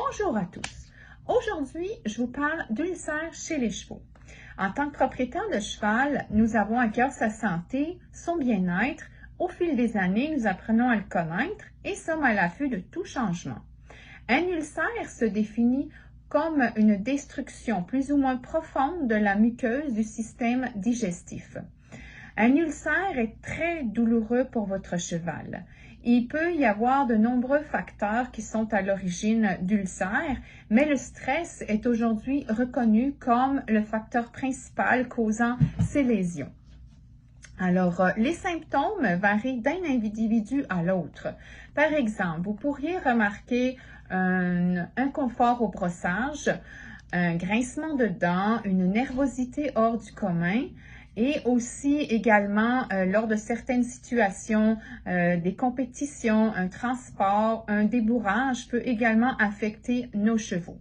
Bonjour à tous. Aujourd'hui, je vous parle d'ulcères chez les chevaux. En tant que propriétaire de cheval, nous avons à cœur sa santé, son bien-être. Au fil des années, nous apprenons à le connaître et sommes à l'affût de tout changement. Un ulcère se définit comme une destruction plus ou moins profonde de la muqueuse du système digestif. Un ulcère est très douloureux pour votre cheval. Il peut y avoir de nombreux facteurs qui sont à l'origine d'ulcères, mais le stress est aujourd'hui reconnu comme le facteur principal causant ces lésions. Alors, les symptômes varient d'un individu à l'autre. Par exemple, vous pourriez remarquer un inconfort au brossage, un grincement de dents, une nervosité hors du commun, et aussi également lors de certaines situations, des compétitions, un transport, un débourrage peut également affecter nos chevaux.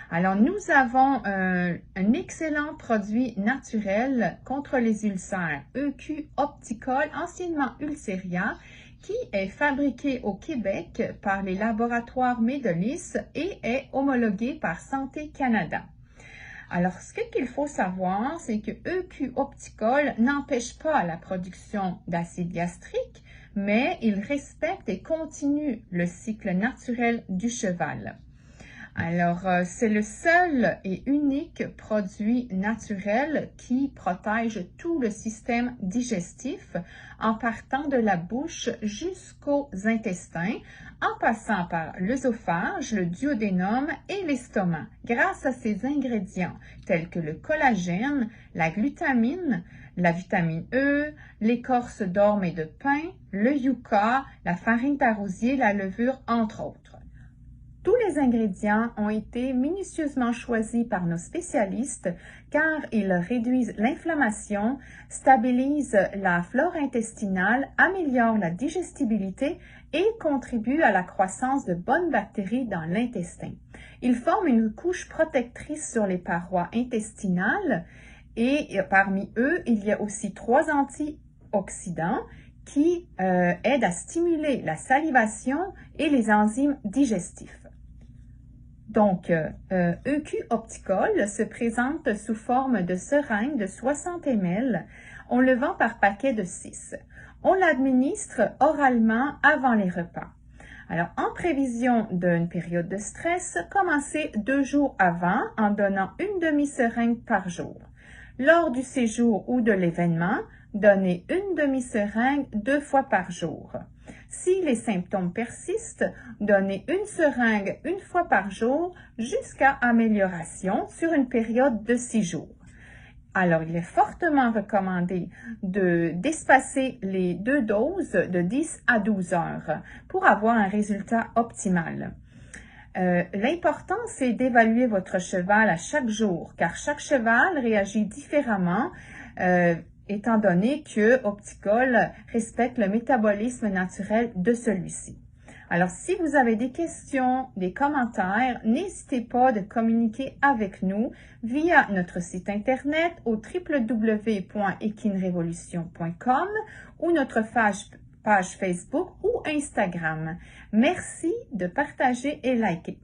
Alors, nous avons un excellent produit naturel contre les ulcères, EQ Opticol, anciennement Ulceria, qui est fabriqué au Québec par les laboratoires Médolis et est homologué par Santé Canada. Alors, ce qu'il faut savoir, c'est que EQ Opticol n'empêche pas la production d'acide gastrique, mais il respecte et continue le cycle naturel du cheval. Alors, c'est le seul et unique produit naturel qui protège tout le système digestif en partant de la bouche jusqu'aux intestins, en passant par l'œsophage, le duodénum et l'estomac, grâce à ces ingrédients tels que le collagène, la glutamine, la vitamine E, l'écorce d'orme et de pin, le yucca, la farine d'arosier, la levure, entre autres. Tous les ingrédients ont été minutieusement choisis par nos spécialistes car ils réduisent l'inflammation, stabilisent la flore intestinale, améliorent la digestibilité et contribuent à la croissance de bonnes bactéries dans l'intestin. Ils forment une couche protectrice sur les parois intestinales et parmi eux, il y a aussi 3 antioxydants qui aident à stimuler la salivation et les enzymes digestifs. Donc, EQ Opticol se présente sous forme de seringue de 60 ml. On le vend par paquet de 6. On l'administre oralement avant les repas. Alors, en prévision d'une période de stress, commencez 2 jours avant en donnant une demi-seringue par jour. Lors du séjour ou de l'événement, donnez une demi-seringue 2 fois par jour. Si les symptômes persistent, donnez une seringue 1 fois par jour jusqu'à amélioration sur une période de 6 jours. Alors, il est fortement recommandé d'espacer les 2 doses de 10 à 12 heures pour avoir un résultat optimal. L'important, c'est d'évaluer votre cheval à chaque jour, car chaque cheval réagit différemment, étant donné que Opticol respecte le métabolisme naturel de celui-ci. Alors, si vous avez des questions, des commentaires, n'hésitez pas de communiquer avec nous via notre site internet au www.equinerevolution.com ou notre page Facebook ou Instagram. Merci de partager et liker.